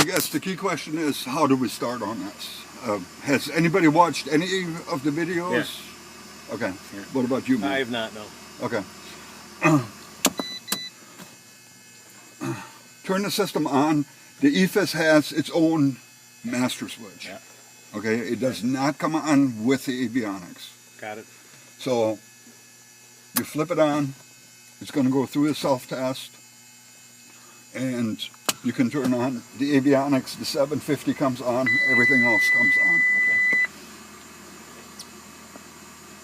I guess the key question is, how do we start on this? Has anybody watched any of the videos? Yeah. Okay. Yeah. What about you, Mike? I have not, no. Okay. Turn the system on. The EFIS has its own master switch. Yeah. Okay, it does not come on with the avionics. Got it. So you flip it on, it's going to go through a self-test, and you can turn on the avionics, the 750 comes on, everything else comes on.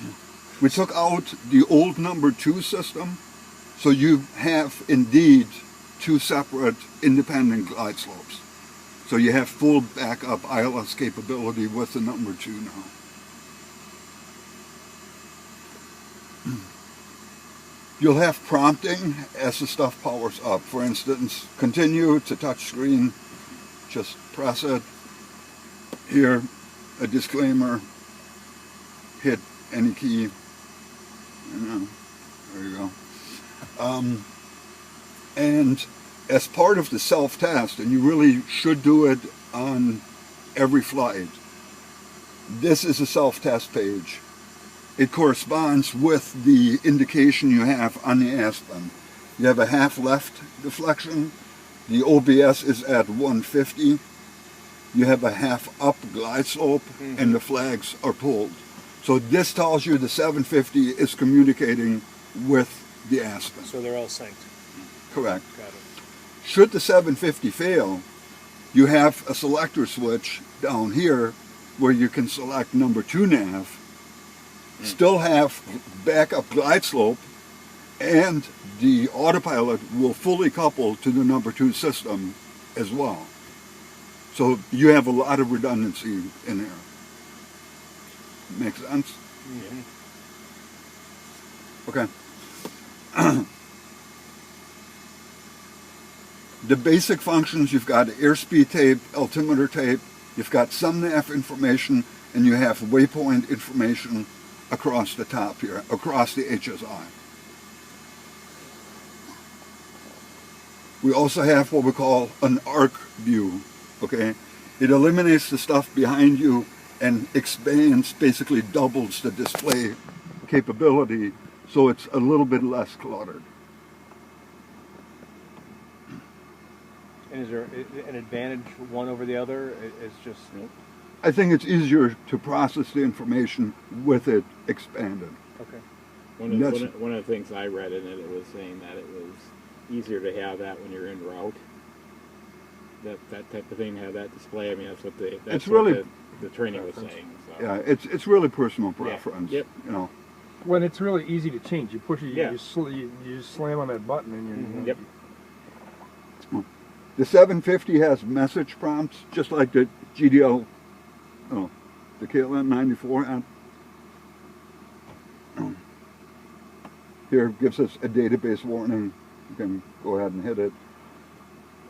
Okay. We took out the old number 2 system, so you have indeed 2 separate independent glide slopes. So you have full backup ILS capability with the number 2 now. You'll have prompting as the stuff powers up. For instance, continue to touch screen, just press it. Here, a disclaimer, hit any key. There you go. And as part of the self-test, and you really should do it on every flight, this is a self-test page. It corresponds with the indication you have on the Aspen. You have a half left deflection. The OBS is at 150. You have a half up glide slope, and the flags are pulled. So this tells you the 750 is communicating with the Aspen. So they're all synced. Correct. Got it. Should the 750 fail, you have a selector switch down here where you can select number 2 nav, still have backup glide slope, and the autopilot will fully couple to the number 2 system as well. So you have a lot of redundancy in there. Make sense? Okay. The basic functions, you've got airspeed tape, altimeter tape, you've got some nav information, and you have waypoint information across the top here, across the HSI. We also have what we call an arc view, okay? It eliminates the stuff behind you and expands, basically doubles the display capability, so it's a little bit less cluttered. And is there an advantage one over the other? It's just... I think it's easier to process the information with it expanded. Okay. One of the things I read in it, it was saying that it was easier to have that when you're en route. That type of thing, have that display. I mean, that's what the training was saying. So. Yeah, it's really personal preference. Yeah. Yep. You know. When it's really easy to change, you push it, Yeah. you just slam on that button, and Yep. The 750 has message prompts, just like the GDL, the KLM 94 app. Here it gives us a database warning. You can go ahead and hit it.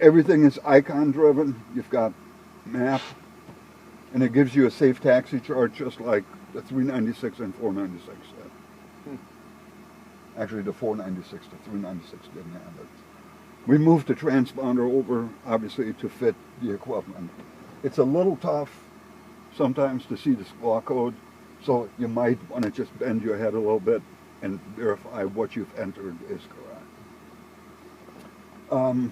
Everything is icon driven. You've got map, and it gives you a safe taxi chart, just like the 396 and 496 did. Actually, the 496 to 396 didn't have it. We moved the transponder over, obviously, to fit the equipment. It's a little tough sometimes to see the squawk code, so you might want to just bend your head a little bit and verify what you've entered is correct.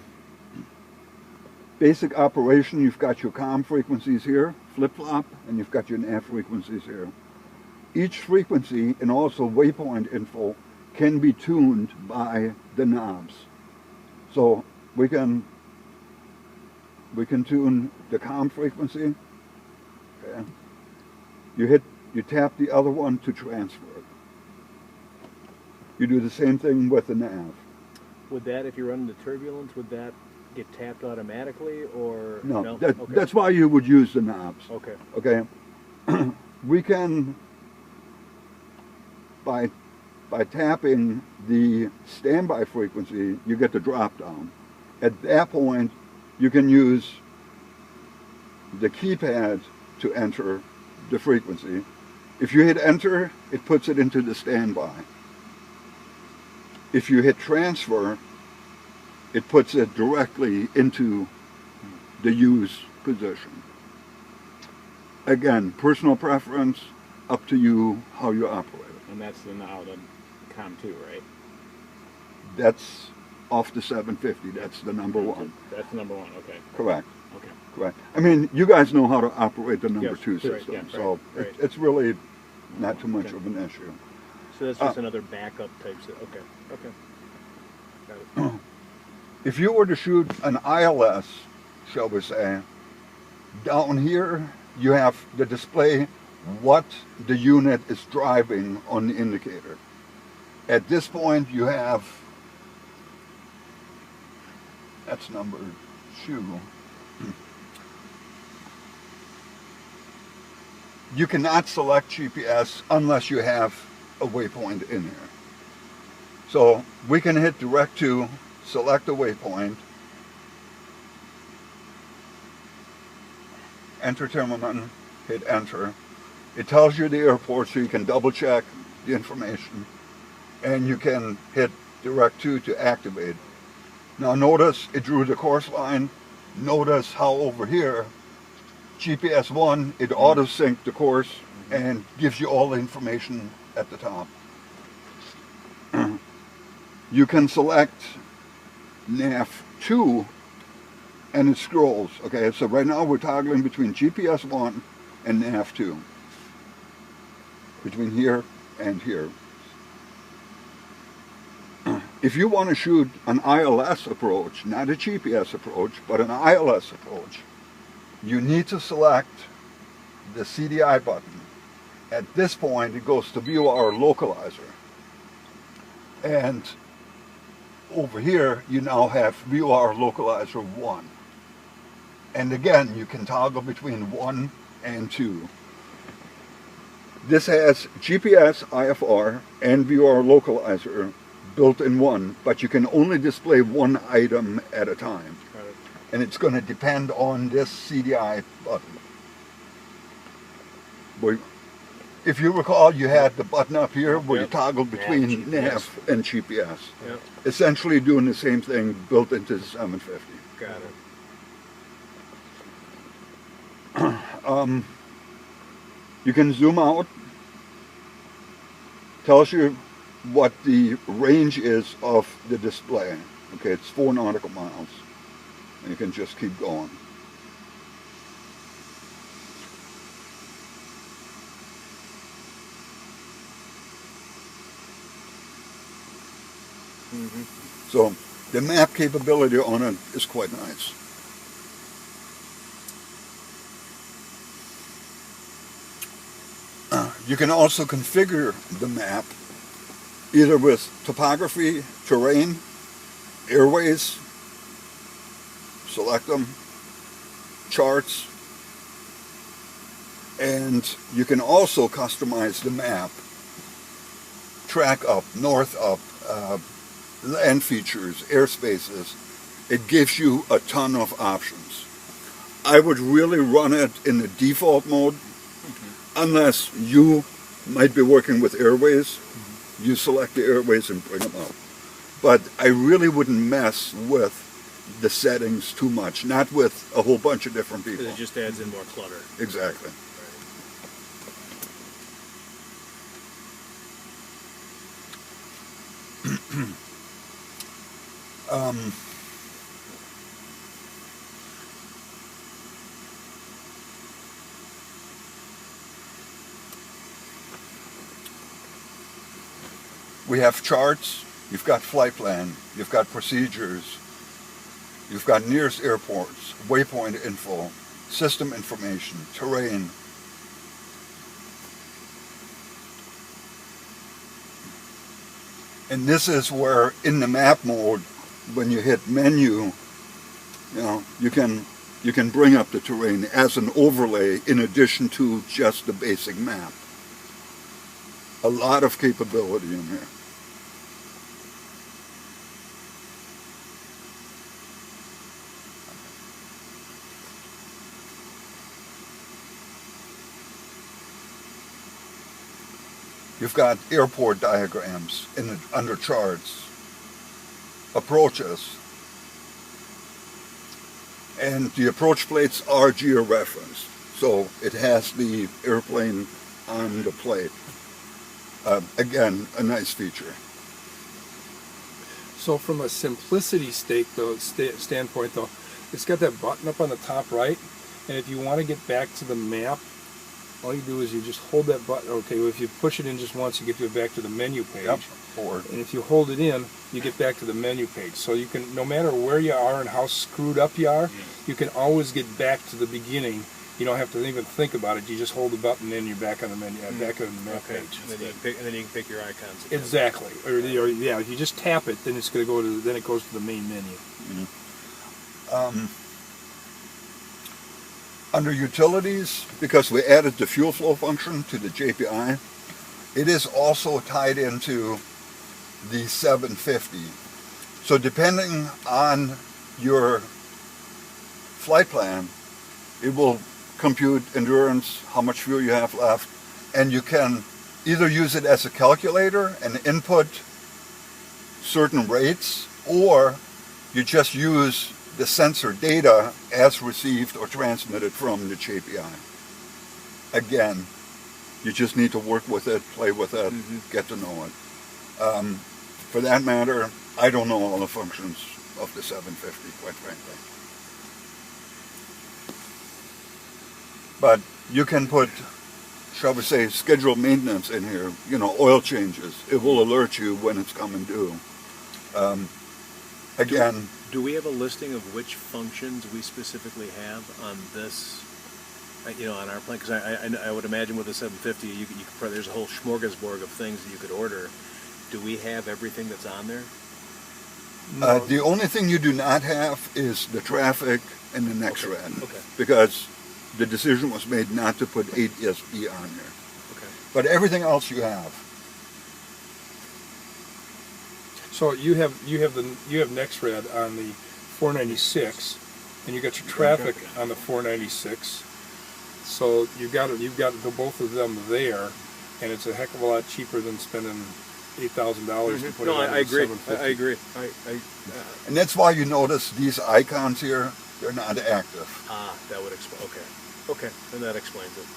Basic operation, you've got your comm frequencies here, flip-flop, and you've got your nav frequencies here. Each frequency, and also waypoint info, can be tuned by the knobs. So we can tune the comm frequency. Okay. You tap the other one to transfer it. You do the same thing with the nav. Would that, if you run into turbulence, would that get tapped automatically, or No? Okay. That's why you would use the knobs. Okay. Okay. We can, by tapping the standby frequency, you get the drop down. At that point, you can use the keypad to enter the frequency. If you hit enter, it puts it into the standby. If you hit transfer, it puts it directly into the use position. Again, personal preference, up to you how you operate it. And that's now the COM2, right? That's off the 750. That's the number one. That's the number one. Okay. Correct. Okay. Correct. I mean, you guys know how to operate the number Yes, two right, system, yeah, so right. it's really not too much Okay. of an issue. So that's just another backup type. Okay. Okay. Got it. If you were to shoot an ILS, shall we say, down here you have the display what the unit is driving on the indicator. At this point you have, that's number 2. You cannot select GPS unless you have a waypoint in here. So we can hit direct to, select a waypoint, enter Timmerman, hit enter. It tells you the airport so you can double check the information, and you can hit direct to activate. Now notice it drew the course line. Notice how over here GPS 1, it auto-sync the course and gives you all the information at the top. You can select nav 2 and it scrolls. Okay, so right now we're toggling between GPS 1 and nav 2. Between here and here. If you want to shoot an ILS approach, not a GPS approach, but an ILS approach, you need to select the CDI button. At this point, it goes to view our localizer. And over here, you now have view our localizer 1. And again, you can toggle between 1 and 2. This has GPS, IFR, and view our localizer built in one, but you can only display one item at a time. Got it. And it's going to depend on this CDI button. But if you recall, you had the button up here where you Yep. toggled between Yeah, nav and GPS. Yep. Essentially doing the same thing built into the 750. Got it. You can zoom out. Tells you what the range is of the display. Okay, it's 4 nautical miles. And you can just keep going. So the map capability on it is quite nice. You can also configure the map either with topography, terrain, airways, select them, charts, and you can also customize the map, track up, north up, land features, airspaces. It gives you a ton of options. I would really run it in the default mode, unless you might be working with airways. You select the airways and bring them up. But I really wouldn't mess with the settings too much, not with a whole bunch of different people. Because it just adds in more clutter. Exactly. We have charts, you've got flight plan, you've got procedures, you've got nearest airports, waypoint info, system information, terrain. And this is where in the map mode, when you hit menu, you can bring up the terrain as an overlay in addition to just the basic map. A lot of capability in here. You've got airport diagrams under charts, approaches, And the approach plates are georeferenced, so it has the airplane on the plate. Again, a nice feature. So from a simplicity standpoint, though, it's got that button up on the top right, and if you want to get back to the map, all you do is you just hold that button. Okay, well, if you push it in just once, you get to back to the menu page. Yep, forward. And if you hold it in, you get back to the menu page. So you can, no matter where you are and how screwed up you are, you can always get back to the beginning. You don't have to even think about it. You just hold the button in, you're back on the menu, back on the map page. And then you can pick your icons again. Exactly. Or yeah, if you just tap it, then it's going to go to. Then it goes to the main menu. Under utilities, because we added the fuel flow function to the JPI, it is also tied into the 750. So depending on your flight plan, it will compute endurance, how much fuel you have left, and you can either use it as a calculator and input certain rates, or you just use the sensor data as received or transmitted from the JPI. Again, you just need to work with it, play with it, get to know it. For that matter, I don't know all the functions of the 750, quite frankly. But you can put, shall we say, scheduled maintenance in here, you know, oil changes. It will alert you when it's coming due. Again, do we have a listing of which functions we specifically have on this, you know, on our plan? Because I would imagine with the 750, you could probably, there's a whole smorgasbord of things that you could order. Do we have everything that's on there? No. The only thing you do not have is the traffic and the next red. Okay. Because the decision was made not to put 8ESP on here. Okay. But everything else you have. So you have NextRad on the 496, and you got your traffic on the 496. So you've got the both of them there, and it's a heck of a lot cheaper than spending $8,000 to put it on I agree. 750. I agree. And that's why you notice these icons here, they're not active. Ah, that would explain. Okay, and that explains it.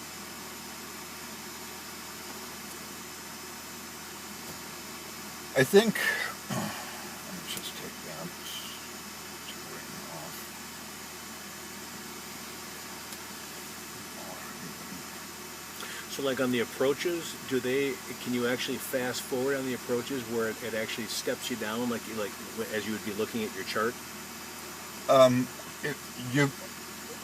I think, let me just take that off. So like on the approaches, can you actually fast forward on the approaches where it actually steps you down like as you would be looking at your chart?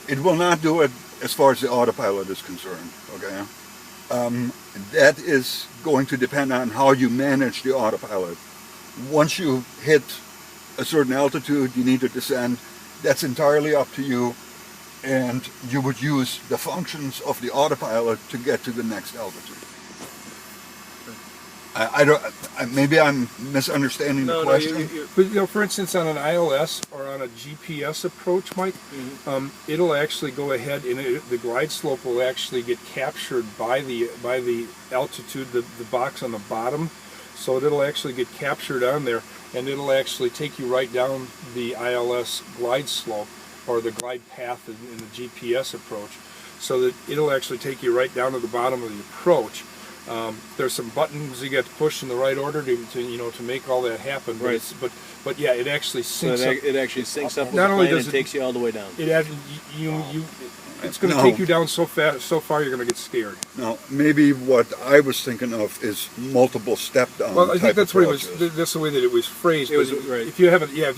It will not do it as far as the autopilot is concerned, okay? That is going to depend on how you manage the autopilot. Once you hit a certain altitude, you need to descend. That's entirely up to you, and you would use the functions of the autopilot to get to the next altitude. Maybe I'm misunderstanding the question. But you know, for instance, on an ILS or on a GPS approach, Mike, it'll actually go ahead and the glide slope will actually get captured by the altitude, the box on the bottom. So it'll actually get captured on there, and it'll actually take you right down the ILS glide slope or the glide path in the GPS approach, so that it'll actually take you right down to the bottom of the approach. There's some buttons you got to push in the right order to make all that happen. Right. But yeah, it actually syncs up. It actually syncs up with Not the only plane does and takes you all the way down. It's going to take you down so fast, so far you're going to get scared. Now, maybe what I was thinking of is multiple step down. Well, I think that's what it was. approaches. That's the way that it was phrased. It was right. If you have a, I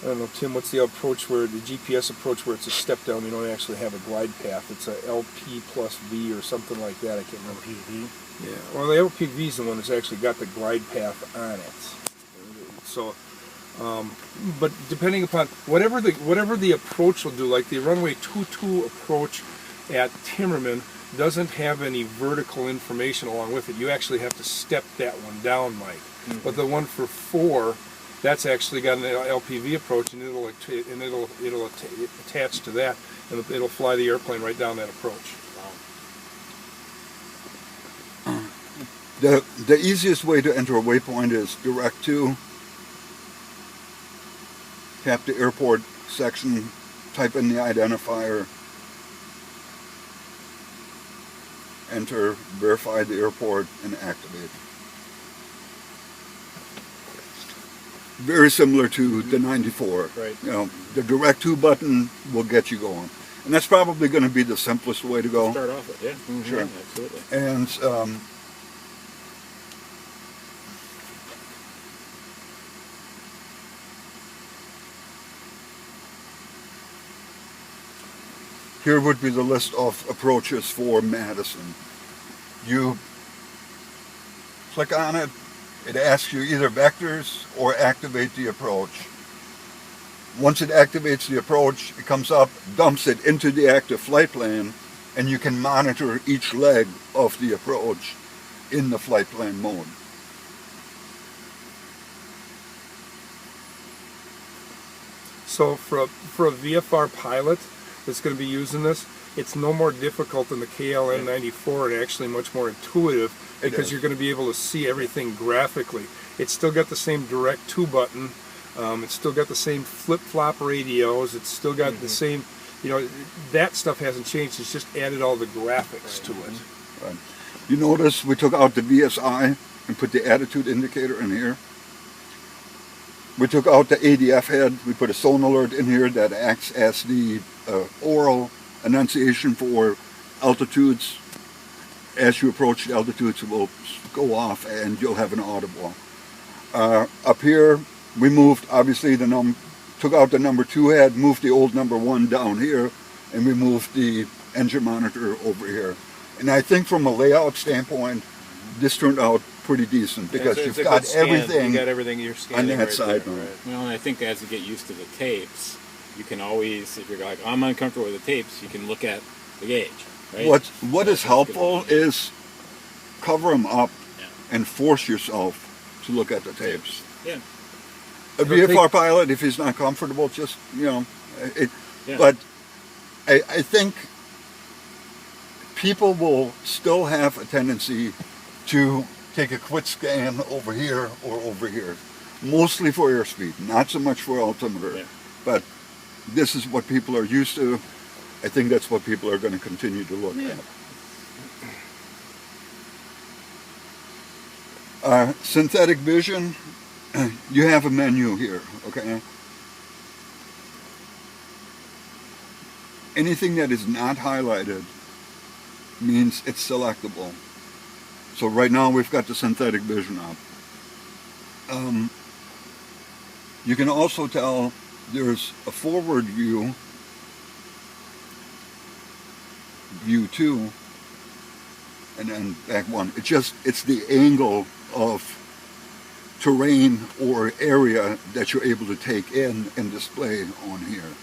don't know, Tim, what's the approach where the GPS approach where it's a step down? You don't actually have a glide path. It's a LP plus V or something like that. I can't remember. LPV. Yeah. Well, the LPV is the one that's actually got the glide path on it. So, but depending upon whatever the approach will do, like the runway 22 approach at Timmerman doesn't have any vertical information along with it. You actually have to step that one down, Mike. But the one for 4. That's actually got an LPV approach, and it'll attach to that, and it'll fly the airplane right down that approach. Wow. The easiest way to enter a waypoint is direct to, tap the airport section, type in the identifier, enter, verify the airport, and activate. Very similar to the 94. Right. You know, the direct to button will get you going. And that's probably going to be the simplest way to go. Start off with, yeah. Mm-hmm. Sure. Absolutely. And here would be the list of approaches for Madison. You click on it, it asks you either vectors or activate the approach. Once it activates the approach, it comes up, dumps it into the active flight plan, and you can monitor each leg of the approach in the flight plan mode. So for a VFR pilot that's going to be using this, it's no more difficult than the KLN-94 and actually much more intuitive because you're going to be able to see everything graphically. It's still got the same direct to button. It's still got the same flip-flop radios. It's still got the same, you know, that stuff hasn't changed. It's just added all the graphics to it. Right. You notice we took out the VSI and put the attitude indicator in here. We took out the ADF head. We put a zone alert in here that acts as the oral annunciation for altitudes. As you approach the altitudes, it will go off and you'll have an audible. Up here, we moved, obviously, took out the number 2 head, moved the old number 1 down here, and we moved the engine monitor over here. And I think from a layout standpoint, this turned out pretty decent because you've got everything, you got everything you're scanning on that right side. there, right? Well, and I think as you get used to the tapes, you can always, if you're like, I'm uncomfortable with the tapes, you can look at the gauge. Right? What is helpful is cover them up and force yourself to look at the tapes. Yeah. A VFR pilot, if he's not comfortable, just, you know, but I think people will still have a tendency to take a quick scan over here or over here, mostly for airspeed, not so much for altimeter, but this is what people are used to. I think that's what people are going to continue to look at. Synthetic vision, you have a menu here, okay? Anything that is not highlighted means it's selectable. So right now we've got the synthetic vision up. You can also tell there's a forward view, view 2, and then back 1. It's the angle of terrain or area that you're able to take in and display on here.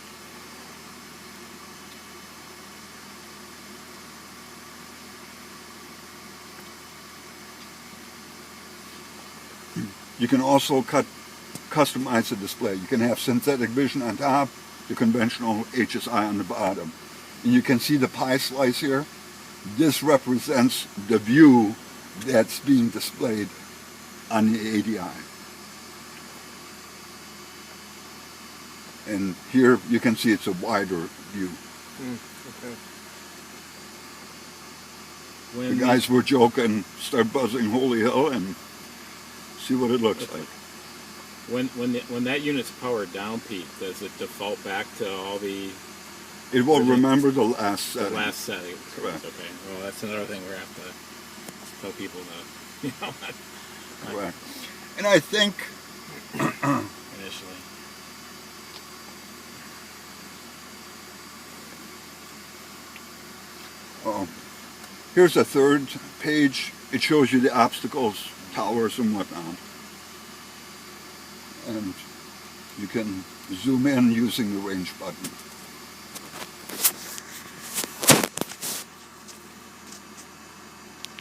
You can also customize the display. You can have synthetic vision on top, the conventional HSI on the bottom. And you can see the pie slice here. This represents the view that's being displayed on the ADI. And here you can see it's a wider view. Okay. The guys were joking, start buzzing holy hell and see what it looks like. When that unit's powered down, Pete, does it default back to all the... It will remember the last setting. The last setting. Correct. Okay. Well, that's another thing we're going to have to tell people to, you know, correct. And I think initially. here's a third page. It shows you the obstacles, towers, and whatnot. And you can zoom in using the range button.